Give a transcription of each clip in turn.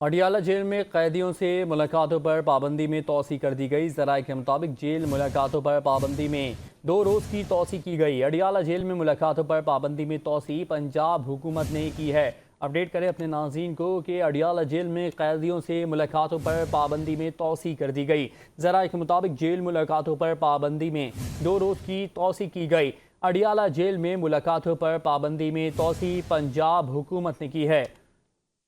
Adiala jail में कैदियों से मुलाकातों पर पाबंदी में तोसी कर दी गई। ज़राए के मुताबिक जेल मुलाकातों पर पाबंदी में 2 रोज़ की तोसी की गई। अडियाला जेल में मुलाकातों पर पाबंदी में तोसी पंजाब हुकूमत ने की है। अपडेट करें अपने नाज़रीन को कि अडियाला जेल में कैदियों से मुलाकातों पर पाबंदी में तोसी कर दी गई। ज़राए के मुताबिक जेल मुलाकातों पर पाबंदी में 2 रोज़ की तोसी की गई। अडियाला जेल में मुलाकातों पर पाबंदी में तोसी पंजाब हुकूमत ने की है।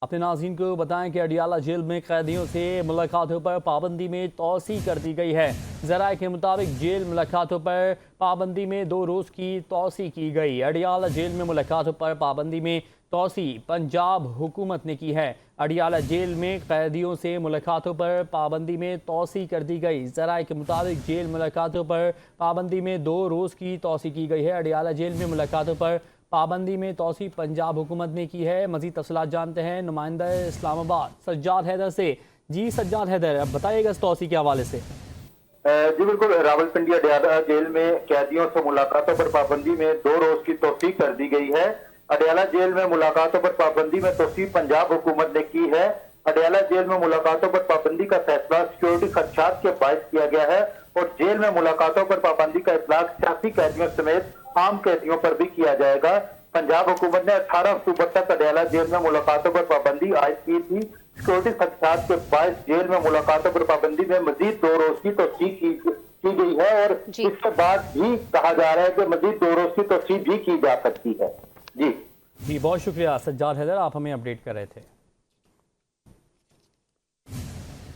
अपने नाज़रीन को बताएं कि अडियाला जेल में कैदियों से मुलाकातों पर पाबंदी में तोसी कर दी गई है। ज़राए के मुताबिक जेल मुलाकातों पर पाबंदी में 2 रोज़ की तोसी की गई। अडियाला जेल में मुलाकातों पर पाबंदी में तोसी पंजाब हुकूमत ने की है। अडियाला जेल में कैदियों से मुलाकातों पर पाबंदी में तोसी कर दी गई। ज़राए के मुताबिक जेल मुलाकातों पर पाबंदी में 2 रोज़ की तोसी की गई है। अडियाला जेल में मुलाकातों पर पाबंदी में तोसी पंजाब हुकूमत ने की है। मज़ीद तफसीलात जानते हैं नुमाइंदा इस्लामाबाद सज्जाद हैदर से। जी सज्जाद हैदर, अब बताइएगा इस तोसी के हवाले से। जी बिल्कुल, रावलपिंडी अडियाला जेल में कैदियों से मुलाकातों पर पाबंदी में 2 रोज की तोसी कर दी गई है। अडियाला जेल में मुलाकातों पर पाबंदी में तोसी पंजाब हुकूमत ने की है। अडियाला जेल में मुलाकातों पर पाबंदी का फैसला सिक्योरिटी खदशात के बायस किया गया है और जेल में मुलाकातों पर पाबंदी का इतलाक सियासी कैदियों समेत आम कैदियों पर भी किया जाएगा। पंजाब हुकूमत ने 18 अक्टूबर तक अडियाला जेल में मुलाकातों पर पाबंदी आयद की थी। सिक्योरिटी खदशात के बायस जेल में मुलाकातों पर पाबंदी में मजीद 2 रोज की तोसी की गई है और इसके बाद भी कहा जा रहा है कि मजीद 2 रोज की तोसी भी की जा सकती है। जी बहुत शुक्रिया सज्जाद हैदर, आप हमें अपडेट कर रहे थे।